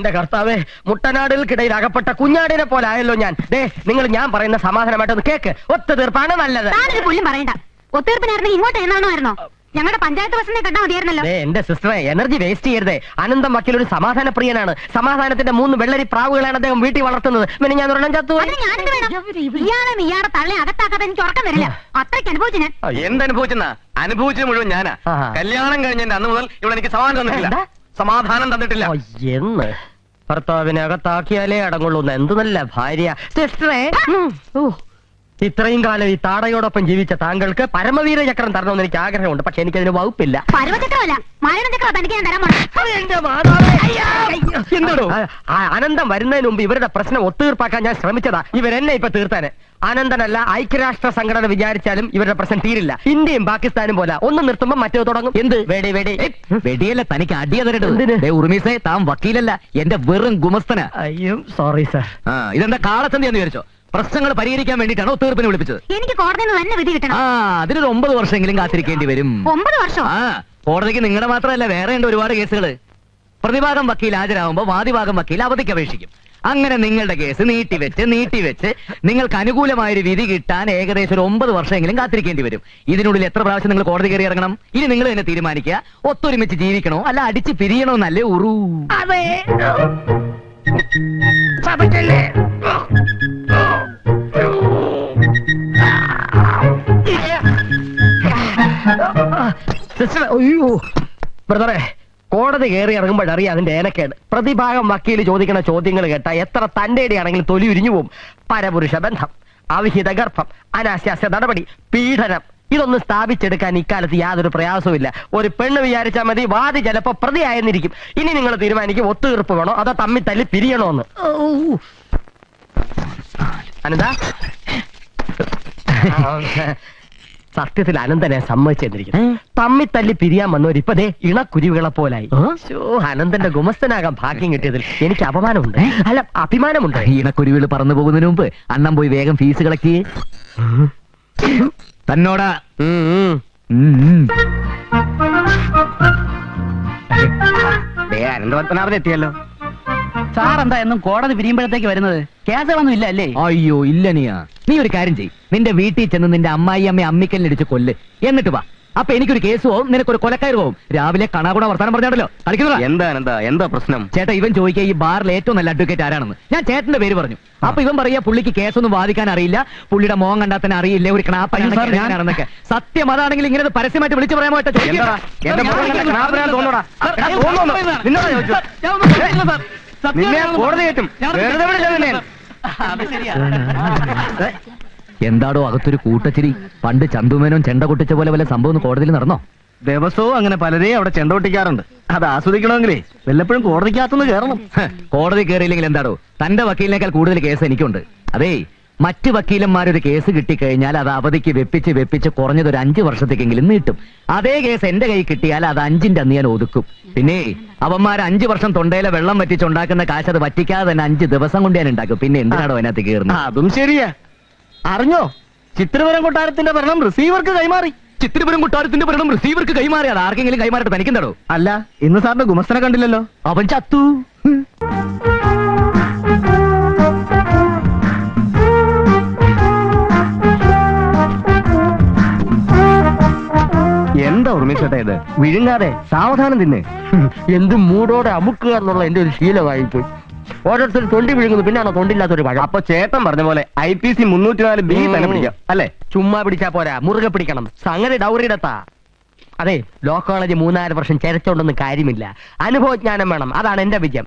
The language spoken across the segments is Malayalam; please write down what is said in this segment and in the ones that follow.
എന്റെ കർത്താവേ, മുട്ടനാടുകൾക്കിടയിൽ അകപ്പെട്ട കുഞ്ഞാടിനെ പോലെ ആയല്ലോ ഞാൻ. നിങ്ങൾ ഞാൻ പറയുന്ന സമാധാനമായിട്ടൊന്ന് കേക്ക്. ഒത്തുതീർപ്പാണ് നല്ലത്. പുള്ളും പറയണ്ട. ഒത്തുതീർപ്പിനായിരുന്നു ഇങ്ങോട്ട് എന്നാണോ? ഞങ്ങളുടെ പഞ്ചായത്ത് ബസ്സിനെ കണ്ടാൽ മതിയായിരുന്നല്ലോ. എന്റെ സിസ്റ്ററെ, എനർജി വേസ്റ്റ് ചെയ്യരുതേ. അനന്തം വക്കീൽ ഒരു സമാധാന പ്രിയനാണ്. സമാധാനത്തിന്റെ 3 വെള്ളരി പ്രാവുകളാണ് അദ്ദേഹം വീട്ടിൽ വളർത്തുന്നത്. പിന്നെ ഞാൻ ഒരെണ്ണം ചത്തു. ഇയാളെ തള്ളി അകത്താക്കാതെ എനിക്ക് ഉറക്കം വരില്ല. അത്രയ്ക്ക് അനുഭവിച്ചു ഞാൻ. എന്തനുഭവിച്ചെന്നാ? അനുഭവിച്ചത് മുഴുവൻ ഞാനാ. കല്യാണം കഴിഞ്ഞ അന്ന് മുതൽ ഇവിടെ എനിക്ക് സമാധാനം തന്നിട്ടില്ല. എന്ന് ഭർത്താവിനെ അകത്താക്കിയാലേ അടങ്ങുള്ളൂ. എന്ത് നല്ല ഭാര്യ സിസ്റ്ററെ. ഇത്രയും കാലം ഈ താടയോടൊപ്പം ജീവിച്ച താങ്കൾക്ക് പരമവീര ചക്രം തരണമെന്ന് എനിക്ക് ആഗ്രഹമുണ്ട്. പക്ഷെ എനിക്കതിന് വകുപ്പില്ല. അനന്തം വരുന്നതിന് മുമ്പ് ഇവരുടെ പ്രശ്നം ഒത്തുതീർപ്പാക്കാൻ ഞാൻ ശ്രമിച്ചതാ. ഇവരെന്നെ ഇപ്പൊ തീർത്താന്. അനന്തനല്ല, ഐക്യരാഷ്ട്ര സംഘടന വിചാരിച്ചാലും ഇവരുടെ പ്രശ്നം തീരില്ല. ഇന്ത്യയും പാകിസ്ഥാനും പോലെ ഒന്ന് നിർത്തുമ്പോ മറ്റോ തുടങ്ങും. എന്ത് വെടി വെടി വെടിയല്ല, തനിക്ക് അടിയതരട്ടെ. ഉറുമീസേ, താൻ വക്കീലല്ല, എന്റെ വെറും ഗുമസ്തന. അയ്യോ സോറി സാർ. ഇതെന്താ കാളച്ചന്തി എന്ന് വിചാരിച്ചോ? പ്രശ്നങ്ങൾ പരിഹരിക്കാൻ വേണ്ടിയിട്ടാണ് ഒത്തുതീർപ്പിനെ വിളിപ്പിച്ചത്. എനിക്ക് കോടതിയിൽ തന്നെ വിധി കിട്ടണം. അതിനൊരു 9 വർഷമെങ്കിലും കാത്തിരിക്കേണ്ടി വരും. 9 വർഷം? കോടതിക്ക് നിങ്ങളുടെ മാത്രമല്ല, വേറെ ഉണ്ട് ഒരുപാട് കേസുകൾ. പ്രതിഭാഗം വക്കീൽ ഹാജരാകുമ്പോൾ വാദിഭാഗം വക്കീൽ അവധിക്ക് അപേക്ഷിക്കും. അങ്ങനെ നിങ്ങളുടെ കേസ് നീട്ടിവെച്ച് നിങ്ങൾക്ക് അനുകൂലമായൊരു വിധി കിട്ടാൻ ഏകദേശം ഒരു 9 വർഷമെങ്കിലും കാത്തിരിക്കേണ്ടി വരും. ഇതിനുള്ളിൽ എത്ര പ്രാവശ്യം നിങ്ങൾ കോടതി കയറി ഇറങ്ങണം? ഇനി നിങ്ങൾ തന്നെ തീരുമാനിക്കുക. ഒത്തൊരുമിച്ച് ജീവിക്കണോ അല്ല അടിച്ച് പിരിയണോ എന്നല്ലേ ഉറൂ. അയ്യോ ബ്രദറെ, കോടതി കയറി ഇറങ്ങുമ്പോഴറിയാം അതിന്റെ ഏനക്കേട്. പ്രതിഭാഗം വക്കീൽ ചോദിക്കുന്ന ചോദ്യങ്ങൾ കേട്ടാ എത്ര തന്റെയാണെങ്കിലും തൊലി ഉരിഞ്ഞു പോവും. പരപുരുഷ ബന്ധം, അവിഹിത ഗർഭം, അനാശാസ്യ നടപടി, പീഡനം, ഇതൊന്നും സ്ഥാപിച്ചെടുക്കാൻ ഇക്കാലത്ത് യാതൊരു പ്രയാസവുമില്ല. ഒരു പെണ്ണ് വിചാരിച്ചാൽ മതി, വാദി ചിലപ്പോ പ്രതിയായെന്നിരിക്കും. ഇനി നിങ്ങൾ തീരുമാനിക്കും ഒത്തുതീർപ്പ് വേണോ അതോ തമ്മിൽ തല്ലി പിരിയണോന്ന്. അനന്ത, സത്യത്തിൽ അനന്തനെ സമ്മതിച്ചെന്നിരിക്കുന്നു. തമ്മി തല്ലി പിരിയാൻ വന്നവരിപ്പതേ ഇണക്കുരുവികളെ പോലായി. അനന്തന്റെ ഗുമസ്തനാകാൻ ഭാഗ്യം കിട്ടിയതിൽ എനിക്ക് അപമാനമുണ്ട്, അല്ല അഭിമാനമുണ്ട്. ഇണക്കുരുവികൾ പറന്നു പോകുന്നതിന് മുമ്പ് അണ്ണം പോയി വേഗം ഫീസ് കളക്കി തന്നോടാ. അനന്തപത്മനാഭൻ എത്തിയല്ലോ. സാർ എന്താ എന്നും കോടതി പിരിയുമ്പോഴത്തേക്ക് വരുന്നത്? കേസുകളൊന്നും ഇല്ല അല്ലേ? അയ്യോ ഇല്ല. നീ ഒരു കാര്യം ചെയ്യ്, നിന്റെ വീട്ടിൽ ചെന്ന് നിന്റെ അമ്മായി അമ്മ അമ്മിക്കല്ലിടിച്ച് കൊല്ല്, എന്നിട്ട് വാ. അപ്പൊ എനിക്കൊരു കേസ് പോവും, നിനക്കൊരു കൊലക്കയറ് പോവും. രാവിലെ കണാകുണ വർത്താനം പറഞ്ഞാണല്ലോ കളിക്കുന്നത്. എന്താ പ്രശ്നം? ചേട്ടാ, ഇവൻ ചോദിക്കുക ഈ ബാറിൽ ഏറ്റവും നല്ല അഡ്വക്കേറ്റ് ആരാണെന്ന്. ഞാൻ ചേട്ടന്റെ പേര് പറഞ്ഞു. അപ്പൊ ഇവൻ പറയാ പുള്ളിക്ക് കേസൊന്നും വാദിക്കാൻ അറിയില്ല, പുള്ളിയുടെ മോൻ കണ്ടാൽ തന്നെ അറിയില്ല, ഒരു ക്ണാപ്പാണെന്നൊക്കെ. സത്യം അതാണെങ്കിൽ ഇങ്ങനെ പരസ്യമായിട്ട് വിളിച്ചു പറയാൻ പറ്റോ? എന്താടോ അകത്തൊരു കൂട്ടച്ചിരി? പണ്ട് ചന്തുമേനോൻ ചെണ്ട കൊട്ടിച്ച പോലെ വല്ല സംഭവം കോടതിയിൽ നടന്നോ? ദിവസവും അങ്ങനെ പലരെയും അവിടെ ചെണ്ട പൊട്ടിക്കാറുണ്ട്. അത് ആസ്വദിക്കണമെങ്കിലേ വല്ലപ്പോഴും കോടതിക്കകത്തുനിന്ന് കയറണം. കോടതി കയറിയില്ലെങ്കിൽ എന്താടോ, തന്റെ വക്കീലിനേക്കാൾ കൂടുതൽ കേസ് എനിക്കുണ്ട്. അതേ, മറ്റ് വക്കീലന്മാരൊരു കേസ് കിട്ടിക്കഴിഞ്ഞാൽ അത് അവധിക്ക് വെപ്പിച്ച് കുറഞ്ഞത് ഒരു 5 വർഷത്തേക്കെങ്കിലും നീട്ടും. അതേ കേസ് എന്റെ കൈ കിട്ടിയാൽ അത് 5ന്റെ അന്ന് ഞാൻ ഒതുക്കും. പിന്നെ അവന്മാർ 5 വർഷം തൊണ്ടയിലെ വെള്ളം വറ്റിച്ചുണ്ടാക്കുന്ന കാശ് അത് വറ്റിക്കാതെ തന്നെ 5 ദിവസം കൊണ്ട് ഞാൻ ഉണ്ടാക്കും. പിന്നെ എന്തിനാണോ അതിനകത്ത് കയറുന്നത്? അതും ശരിയാ. അറിഞ്ഞോ, ചിത്രപുരം കൊട്ടാരത്തിന്റെ ഭരണം റിസീവർക്ക് കൈമാറി. ചിത്രപുരം കൊട്ടാരത്തിന്റെ ഭരണം റിസീവർക്ക് കൈമാറി? അത് ആർക്കെങ്കിലും കൈമാറിട്ട് തനിക്കെന്താടോ? അല്ല, ഇന്ന് സാറിന്റെ ഗുമസ്തനെ കണ്ടില്ലല്ലോ. അവൻ ചത്തു. എന്താ ഉർമിച്ചേട്ടാ ഇത്? വിഴുങ്ങാതെ സാവധാനം തിന്നെ. എന്ത് മൂടോടെ അമുക്കുക എന്നുള്ള എന്റെ ഒരു ശീലമായിപ്പോയി. ഓരോരുത്തർ തൊണ്ടി വിഴുങ്ങുന്നു, പിന്നാണോ തൊണ്ടില്ലാത്തൊരു പഴം. അപ്പൊ ചേട്ടൻ പറഞ്ഞ പോലെ IPC 304B തന്നെ പിടിക്കാം അല്ലേ? ചുമ്മാ പിടിച്ചാ പോരാ, മുറുകെ പിടിക്കണം. സംഗതി ഡൗറിയിടത്താ. അതെ, ലോ കോളേജ് 3-4 വർഷം ചരച്ചോണ്ടൊന്നും കാര്യമില്ല, അനുഭവജ്ഞാനം വേണം. അതാണ് എന്റെ വിജയം.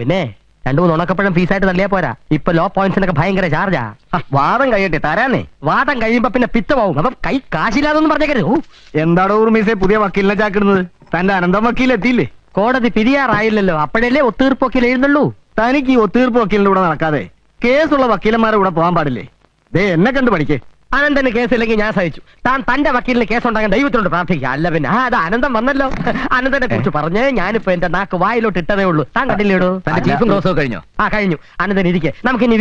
പിന്നെ 2-3 ഉണക്കപ്പഴം ഫീസായിട്ട് തള്ളിയാ പോരാ. ഇപ്പൊ ലോ പോയിന്റ്സിനൊക്കെ ഭയങ്കര ചാർജാ. വാദം കഴിയട്ടെ, തരാന്നേ. വാദം കഴിയുമ്പോ പിന്നെ പിത്തമാവും. അപ്പം കൈ കാശില്ലാതൊന്നും പറഞ്ഞേക്കരുത്. എന്താടോ ഉർമീസേ പുതിയ വക്കീലിനെ ചാക്കിടുന്നത്? തന്റെ അനന്തം വക്കീൽ എത്തിയില്ലേ? കോടതി പിരിയാറായില്ലല്ലോ, അപ്പോഴല്ലേ ഒത്തീർപ്പ് വക്കീൽ എഴുന്നള്ളൂ. തനിക്ക് ഈ ഒത്തീർപ്പ് വക്കീലിന്റെ കൂടെ നടക്കാതെ കേസുള്ള വക്കീലന്മാരെ കൂടെ പോകാൻ പാടില്ലേ? ദേ എന്നെ കണ്ടു പഠിക്കേ. അനന്തന് കേസില്ലെങ്കിൽ ഞാൻ സഹിച്ചു. താൻ തന്റെ വക്കീലിന് കേസുണ്ടാകാൻ ദൈവത്തിനോട് പ്രാർത്ഥിക്കുക. അല്ല പിന്നെ അത് അനന്തം വന്നല്ലോ. അനന്തനെ കുറിച്ച് പറഞ്ഞ് ഞാനിപ്പോ എന്റെ നാക്ക് വായിലോട്ട് ഇട്ടതേ ഉള്ളൂ. താൻ കണ്ടില്ലേടോ? തന്റെ ചീഫും ക്ലോസോ കഴിഞ്ഞോ? കഴിഞ്ഞു. അനന്തൻ ഇരിക്കെ, നമുക്ക് ഇനി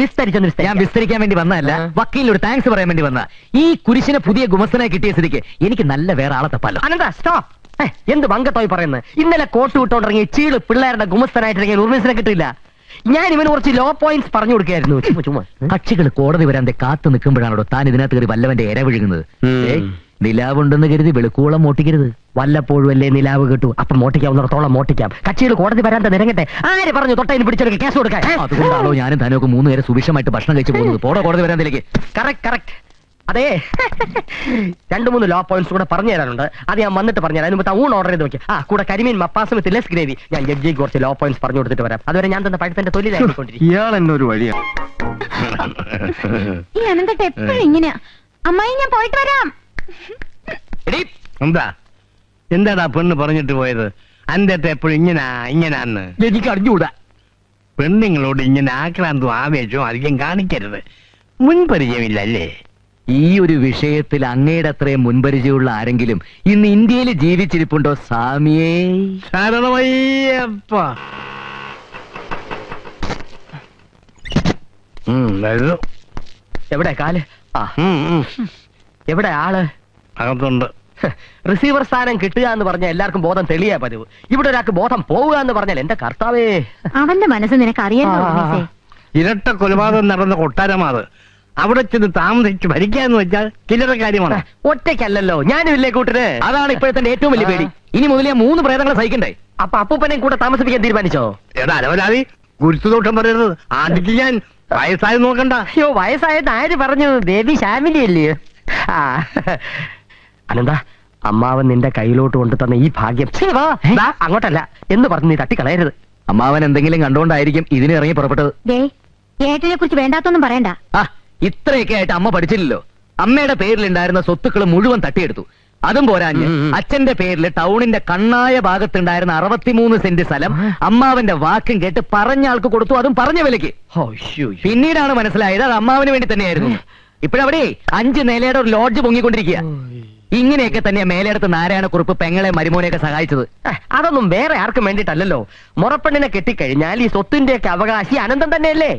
ഞാൻ വിസ്തരിക്കാൻ വേണ്ടി വന്നതല്ല, വക്കീലിനോട് താങ്ക്സ് പറയാൻ വേണ്ടി വന്ന. ഈ കുരിശിനെ പുതിയ ഗുമസ്തനായി കിട്ടിയ സ്ഥിതിക്ക് എനിക്ക് നല്ല വേറെ ആളെ തപ്പാലോ. അനന്ത സ്റ്റോപ്പ്. എന്ത് വങ്കത്തോയി പറയുന്നത്? ഇന്നലെ കോട്ട് വിട്ടോണ്ടിറങ്ങിയ ചീള് പിള്ളേരുടെ ഗുമസ്തനായിട്ടിറങ്ങിയ ഉർമിസിനെ കിട്ടില്ല. ഞാൻ ഇവന് കുറച്ച് ലോ പോയിന്റ്സ് പറഞ്ഞു കൊടുക്കായിരുന്നു. ചുമ്മാ കക്ഷികൾ കോടതി വരാതെ കാത്തു നിൽക്കുമ്പോഴാണോ താൻ ഇതിനകത്ത് കയറി വല്ലവന്റെ ഇര വിഴുങ്ങുന്നത്? നിലാവുണ്ടെന്ന് കരുതി വെളുക്കോളം മോട്ടിക്കരുത്. വല്ലപ്പോഴും അല്ലേ നിലാവ് കിട്ടൂ. അപ്പം മോട്ടിക്കാവുന്നിടത്തോളം മോട്ടിക്കാം. കക്ഷികൾ കോടതി വരാതെ നിരങ്ങട്ടെ. ആര് പറഞ്ഞു തൊട്ടതിന് പിടിച്ചെടുക്കുക കേസ് കൊടുക്കാൻ? അതുകൊണ്ടാണോ ഞാനും ധനമൊക്കെ 3 നേരം സുഭിക്ഷമായിട്ട് ഭക്ഷണം കഴിച്ചു പോകുന്നത്? പോടോ കോടതി വരാതിലേക്ക്. കറക്റ്റ്. അതെ, 2-3 ലോ പോയിന്റ്സ് കൂടെ പറഞ്ഞു തരാനുണ്ട്. അത് ഞാൻ വന്നിട്ട് പറഞ്ഞു തരാം. അതിന് ഊൺ ഓർഡർ ചെയ്ത് നോക്കി. കൂടെ കരിമീൻ മപ്പാസ് വിത്ത് ലെസ് ഗ്രേവി. ഞാൻ ജഡ്ജിക്ക് കുറച്ച് ലോ പോയിന്റ്സ് പറഞ്ഞു കൊടുത്തിട്ട് വരാം. അതുവരെ ഞാൻ തന്നെ പഴുത്തന്റെ തൊഴിലായിക്കൊണ്ടിരിക്കും. ഇയാൾ എന്നെ ഒരു വഴിയാണ്. ഈ അനന്തട്ട് എപ്പോഴും ഇങ്ങനെയാ. അമ്മായി ഞാൻ പോയിട്ട് വരാം. എന്താടാ പെണ്ണ് പറഞ്ഞിട്ട് പോയത്? അന്റെ എപ്പോഴും ഇങ്ങനാന്ന് എനിക്ക് അറിഞ്ഞുകൂടാ. പെണ്ണുങ്ങളോട് ഇങ്ങനെ ആക്രാന്തവും ആവേശവും അധികം കാണിക്കരുത്. മുൻപരിചയമില്ലല്ലേ? ഈ ഒരു വിഷയത്തിൽ അങ്ങയുടെ അത്രയും മുൻപരിചയമുള്ള ആരെങ്കിലും ഇന്ന് ഇന്ത്യയിൽ ജീവിച്ചിരിപ്പുണ്ടോ സ്വാമിയേ? ശരണമയ്യപ്പ. എവിടെ കാല്? എവിടെ ആള്? അകത്തുണ്ട്. റിസീവർ സ്ഥാനം കിട്ടുക എന്ന് പറഞ്ഞാൽ എല്ലാവർക്കും ബോധം തെളിയാ പതിവ്. ഇവിടെ ഒരാൾക്ക് ബോധം പോവുക എന്ന് പറഞ്ഞാൽ എന്റെ കർത്താവേ. അവന്റെ മനസ്സ് നിനക്ക് അറിയാലോ. ഇരട്ട കൊലപാതകം നടന്ന കൊട്ടാരമാത്. അവിടെ ചെന്ന് താമസിച്ച് ഭരിക്കാന്ന് വെച്ചാൽ ചില്ലറ കാര്യമാണ്. ഒറ്റയ്ക്കല്ലല്ലോ, ഞാനും ഇല്ലേ കൂട്ടിന്. അതാണ് ഇപ്പോഴത്തെ ഏറ്റവും വലിയ പേടി. ഇനി മുതലേ 3 പ്രേതങ്ങളെ സഹിക്കണ്ടേ? അപ്പൊ അപ്പൂപ്പനെയും കൂടെ താമസിപ്പിക്കാൻ തീരുമാനിച്ചോ? എടാ അലവലാതി, ഗുരുത്തുദോഷം പറയരുത്. ആദ്യക്ക് ഞാൻ വയസ്സായി നോക്കണ്ട. അയ്യോ, വയസ്സായത് ആര് പറഞ്ഞു? ബേബി ഫാമിലി അല്ലേ? അനന്ത, അമ്മാവൻ നിന്റെ കയ്യിലോട്ട് കൊണ്ടു തന്ന ഈ ഭാഗ്യം അങ്ങോട്ടല്ല എന്ന് പറഞ്ഞ് നീ തട്ടിക്കളയരുത്. അമ്മാവൻ എന്തെങ്കിലും കണ്ടോണ്ടായിരിക്കും ഇതിന് ഇറങ്ങി പുറപ്പെട്ടത്. ഏട്ടനെ കുറിച്ച് വേണ്ടാത്തൊന്നും പറയണ്ട. ഇത്രയൊക്കെ ആയിട്ട് അമ്മ പഠിച്ചില്ലല്ലോ. അമ്മയുടെ പേരിലുണ്ടായിരുന്ന സ്വത്തുക്കൾ മുഴുവൻ തട്ടിയെടുത്തു. അതും പോരാഞ്ഞ് അച്ഛന്റെ പേരിൽ ടൗണിന്റെ കണ്ണായ ഭാഗത്തുണ്ടായിരുന്ന 63 സെന്റ് സ്ഥലം അമ്മാവന്റെ വാക്കും കേട്ട് പറഞ്ഞ ആൾക്ക് കൊടുത്തു. അതും പറഞ്ഞ വിലക്ക്. പിന്നീടാണ് മനസ്സിലായത് അത് അമ്മാവന് വേണ്ടി തന്നെയായിരുന്നു. ഇപ്പോഴവിടെ 5 നിലയുടെ ഒരു ലോഡ്ജ് പൊങ്ങിക്കൊണ്ടിരിക്കുക. ഇങ്ങനെയൊക്കെ തന്നെ മേലെടുത്ത് നാരായണക്കുറുപ്പ് പെങ്ങളെ മരുമോനെയൊക്കെ സഹായിച്ചത്. അതൊന്നും വേറെ ആർക്കും വേണ്ടിയിട്ടല്ലോ. മുറപ്പെണ്ണിനെ കെട്ടിക്കഴിഞ്ഞാൽ ഈ സ്വത്തിന്റെയൊക്കെ അവകാശി അനന്തം തന്നെയല്ലേ?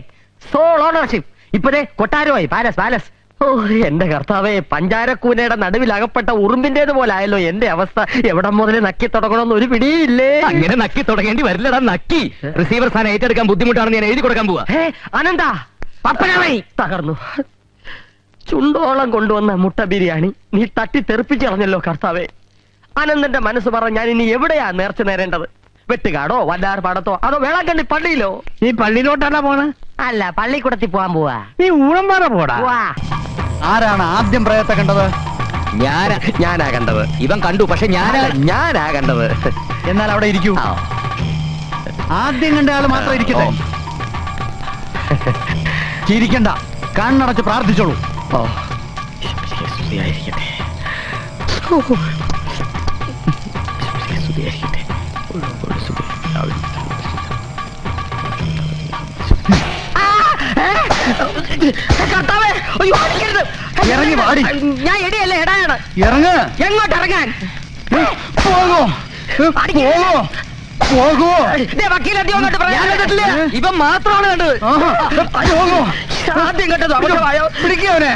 Sole ownership. ഇപ്പോഴേ കൊട്ടാരമായി പാലസ്. ഓ എന്റെ കർത്താവേ, പഞ്ചാരക്കൂനയുടെ നടുവിൽ അകപ്പെട്ട ഉറുമ്പിന്റേത് പോലെ ആയല്ലോ എന്റെ അവസ്ഥ. എവിടെ മുതൽ നക്കി തുടങ്ങണമെന്ന് ഒരു പിടിയില്ലേ. അങ്ങനെ നക്കി തുടങ്ങേണ്ടി വരില്ലടാ. നക്കി റിസീവർ സ്ഥാനം ഏറ്റെടുക്കാൻ ബുദ്ധിമുട്ടാണെന്ന് ഞാൻ എഴുതി കൊടുക്കാൻ പോവാ. അനന്ത പപ്പനായി തകർന്നു. ചുണ്ടോളം കൊണ്ടുവന്ന മുട്ട ബിരിയാണി നീ തട്ടി തെറിപ്പിച്ചു കളഞ്ഞല്ലോ കർത്താവേ. അനന്തന്റെ മനസ്സ് പറഞ്ഞ ഞാൻ ഇനി എവിടെയാ നേർച്ച നേരേണ്ടത്? വെട്ടുകാടോ, വല്ലാർ പാടത്തോ, അതോ വേളാങ്കണ്ണി പള്ളിയിലോ? നീ പള്ളിയിലോട്ടാണോ പോണ്? അല്ല, പള്ളിക്കൂടത്തിൽ പോവാൻ പോവാ. നീ ഊഴംപാറ പോടാ. ആരാണ് ആദ്യം പ്രേതത്തെ കണ്ടത്? ഞാനാ കണ്ടത്. ഇവൻ കണ്ടു, പക്ഷെ ഞാനാ കണ്ടത്. എന്നാൽ അവിടെ ഇരിക്കൂ. ആദ്യം കണ്ട ആള് മാത്രം ഇരിക്കട്ടെ. ചിരിക്കണ്ട, കണ്ണടച്ച് പ്രാർത്ഥിച്ചോളൂ. ഇറങ്ങി വാടി. ഞാൻ എടിയല്ലേ, എടായാണ്. ഇറങ്ങ്. എങ്ങോട്ട് ഇറങ്ങാൻ? പോകോ പോകോ. ഇവൻ മാത്രമാണ് കണ്ടത്. ആദ്യം കണ്ടത് അബദ്ധമായോ? പിടിക്കവനെ.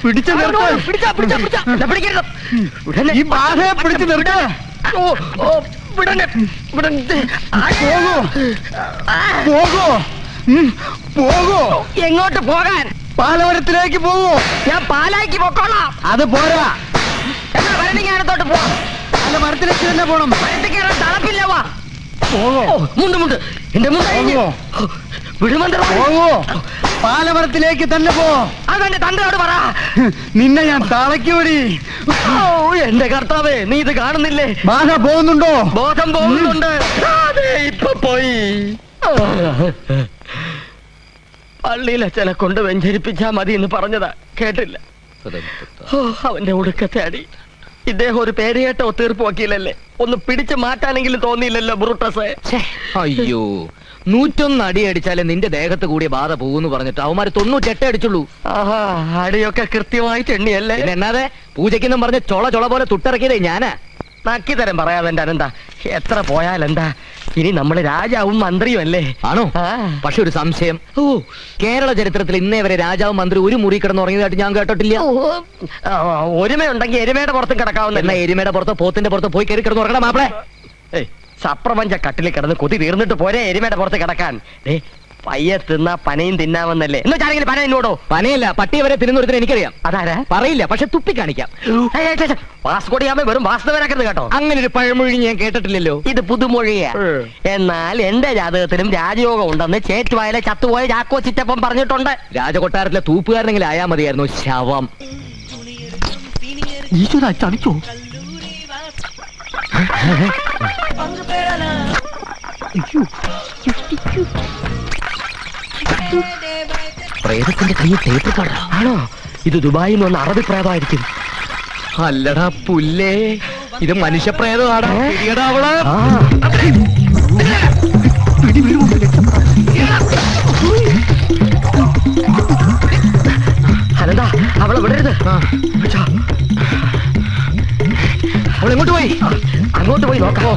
പിടിച്ചു ഈ ബാധയെ പിടിച്ചു നിർത്ത. പോകോ പോകോ. എങ്ങോട്ട് പോകാൻ? പാലവരത്തിലേക്ക് പോകൂ. ഞാൻ പാലാക്കി പൊക്കോളാം. അത് പോരാ. എന്നാ ഭരണിക്കാനത്തോട്ട് പോവാം. അല്ല, മരത്തിലേക്ക് തന്നെ പോണം. കയറാൻ തളപ്പില്ല. വാ. പോകോ. മുണ്ട് എന്റെ മുണ്ട് പോകോ. പാലമരത്തിലേക്ക് തന്നെ പോ. അതെന്റെ തന്തയോട് പറ. നിന്നെ ഞാൻ തളയ്ക്കൂടി. എന്റെ കർത്താവേ, നീ ഇത് കാണുന്നില്ലേ? ബാധ പോകുന്നുണ്ടോ? ബോധം പോകുന്നുണ്ട്. ഇപ്പൊ പോയി. പള്ളിയിലെ ചില കൊണ്ട് വെഞ്ചരിപ്പിച്ചാ മതി എന്ന് പറഞ്ഞതാ, കേട്ടില്ല. അവന്റെ ഒടുക്കത്തെ അടി. ഇദ്ദേഹം ഒരു പേരുകേട്ട ഒത്തീർപ്പ് വക്കീലല്ലേ? ഒന്ന് പിടിച്ചു മാറ്റാനെങ്കിലും തോന്നിയില്ലല്ലോ ബ്രൂട്ടസേ. അയ്യോ, 101 അടി അടിച്ചാലേ നിന്റെ ദേഹത്ത് കൂടിയ ബാധ പോകുന്നു പറഞ്ഞിട്ട് അവന്മാര് 98 അടിച്ചുള്ളൂ. ആഹാ, അടിയൊക്കെ കൃത്യമായിട്ട് എണ്ണിയല്ലേ? എന്നാതെ പൂജയ്ക്കെന്നും പറഞ്ഞ് ചൊള പോലെ തുട്ടിറക്കിയതേ ഞാനാ. നക്കി തരം പറയാതെ എന്റെ അനന്ത, എത്ര പോയാലെന്താ, ഇനി നമ്മള് രാജാവും മന്ത്രിയും അല്ലേ? ആണോ? ആ. പക്ഷെ ഒരു സംശയം. കേരള ചരിത്രത്തിൽ ഇന്നേ വരെ രാജാവും മന്ത്രി ഒരു മുറി കിടന്നുറങ്ങിയതായിട്ട് ഞാൻ കേട്ടിട്ടില്ല. ഒരുമയുണ്ടെങ്കിൽ എരുമയുടെ പുറത്തും എന്നാ കിടക്കാവുന്ന എരുമയുടെ പുറത്തോ പോത്തിന്റെ പുറത്തോ പോയി കയറി കിടന്നുറങ്ങണം മാപ്പിളെ. സപ്രപഞ്ച കട്ടിൽ കിടന്ന് കൊതി തീർന്നിട്ട് പോരെ എരുമയുടെ പുറത്ത് കിടക്കാൻ. പയ്യെ തിന്നാ പനയും തിന്നാമെന്നല്ലേ? എന്നുവെച്ചാണെങ്കിൽ പന എന്നോടോ? പനയല്ല, പട്ടിയെ വരെ തിരുന്നൊരുത്തിന് എനിക്കറിയാം. അതാരാ? പറയില്ല, പക്ഷെ തുപ്പി കാണിക്കാം. വാസ്കോടിയാമ വെറും വാസ്തവനാക്കരുത് കേട്ടോ. അങ്ങനെ ഒരു പഴമൊഴി ഞാൻ കേട്ടിട്ടില്ലല്ലോ. ഇത് പുതുമൊഴിയാ. എന്നാൽ എന്റെ ജാതകത്തിലും രാജയോഗം ഉണ്ടെന്ന് ചേറ്റുവായിലെ ചത്തുപോയ ചാക്കോ ചിറ്റപ്പം പറഞ്ഞിട്ടുണ്ട്. രാജകൊട്ടാരത്തിലെ തൂപ്പുകാരനെങ്കിലും ആയാ മതിയായിരുന്നു. ശവം. ഈശ്വര ചതിച്ചോ? പ്രേതത്തിന്റെ കയ്യിൽ ടേപ്പ് കാർഡാ. ആണോ? ഇത് ദുബായിൽ നിന്ന് വന്ന അറബി പ്രേതമായിരിക്കും. അല്ലടാ പുല്ലേ, ഇത് മനുഷ്യപ്രേതമാടാ. പിടിയെടാ അവളെ. അനന്താ, അവളെ വിടരുത്. അവൾ എങ്ങോട്ട് പോയി? അങ്ങോട്ട് പോയി നോക്കാമോ?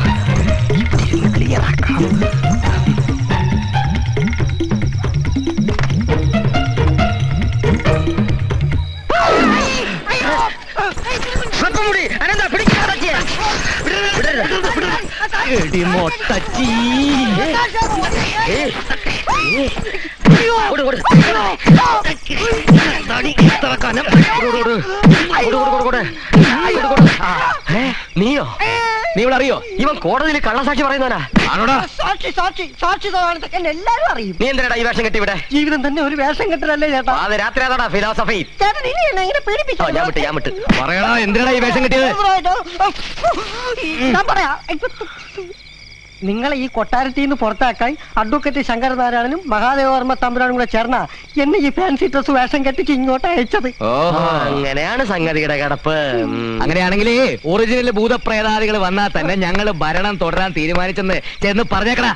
എടി മൊട്ടച്ചി. നീയോ? നീ ഇവിടെ അറിയോ? ഇവൻ കോടതിയിൽ കള്ളസാക്ഷി പറയുന്നവനാ. ആണോടാ? സാക്ഷി സാക്ഷി സാക്ഷി എന്നെ എല്ലാരും അറിയും. നീ എന്തിനാ ഈ വേഷം കെട്ടി ഇവിടെ? ജീവിതം തന്നെ ഒരു വേഷം കെട്ടലല്ലേ ചേട്ടാ? അത് രാത്രി അതാടാ ഫിലോസഫി. ചേട്ടൻ ഇനി എന്നെ ഇങ്ങനെ പേടിപ്പിച്ചു. ഞാൻ വിട്ട്. പറയടാ, എന്തിനാടാ ഈ വേഷം കിട്ടിയത്? ഞാൻ പറയാ, നിങ്ങളെ ഈ കൊട്ടാരത്തിൽ നിന്ന് പുറത്താക്കാൻ അഡ്വക്കേറ്റ് ശങ്കരനാരായണനും മഹാദേവവർമ്മ തമ്പുരാനും കൂടെ ചേർന്ന എന്നെ ഈ ഫാൻസി ഡ്രസ് വേഷം കെട്ടിച്ച് ഇങ്ങോട്ട് അയച്ചത്. അങ്ങനെയാണ് സംഗതിയുടെ കിടപ്പ്. അങ്ങനെയാണെങ്കിലേ ഒറിജിനൽ ഭൂതപ്രേതാദികൾ വന്നാൽ തന്നെ ഞങ്ങള് ഭരണം തുടരാൻ തീരുമാനിച്ചെന്ന് ചെന്ന് പറഞ്ഞേക്കടാ.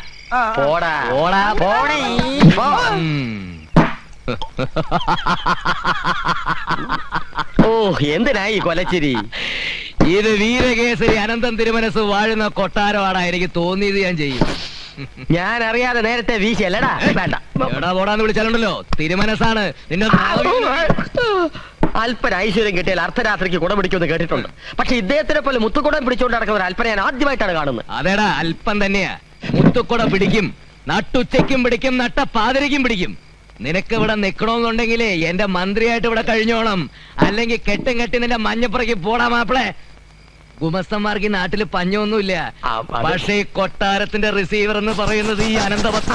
പോടാ ഓടാ പോടേ. ഓ, എന്തിനായി കൊലച്ചിരി? ഇത് വീരകേസരി അനന്തം തിരുമനസ് വാഴുന്ന കൊട്ടാരമാണ് എനിക്ക് തോന്നിയത്. ഞാൻ ചെയ്യും. ഞാൻ അറിയാതെ നേരത്തെ വീശിയല്ലടാ. വേണ്ട, എടാ പോടാന്ന് വിളിച്ചാലുണ്ടല്ലോ തിരുമനസാണ് നിന്റെ. അല്പന ഐശ്വര്യം കിട്ടിയാൽ അർദ്ധരാത്രിക്ക് കുട പിടിക്കുമെന്ന് കേട്ടിട്ടുണ്ട്. പക്ഷെ ഇദ്ദേഹത്തിനെ പോലെ മുത്തുകുടം പിടിച്ചുകൊണ്ട് നടക്കുന്ന ഒരു അല്പന ഞാൻ ആദ്യമായിട്ടാണ് കാണുന്നത്. അതേടാ, അല്പം തന്നെയാ. മുത്തുക്കുട പിടിക്കും, നട്ടുച്ചയ്ക്കും പിടിക്കും, നട്ട പാതിരയ്ക്കും പിടിക്കും. നിനക്ക് ഇവിടെ നിക്കണമെന്നുണ്ടെങ്കിലേ എന്റെ മന്ത്രിയായിട്ട് ഇവിടെ കഴിഞ്ഞോണം. അല്ലെങ്കിൽ കെട്ടും കെട്ടി നിന്റെ മഞ്ഞപ്പുറയ്ക്ക് പോടാ മാപ്പിളെ. ഗുമസ്തന്മാർക്ക് ഈ നാട്ടില് പഞ്ഞൊന്നുമില്ല. പക്ഷേ ഈ കൊട്ടാരത്തിന്റെ റിസീവർ എന്ന് പറയുന്നത് ഈ അനന്തപത്മ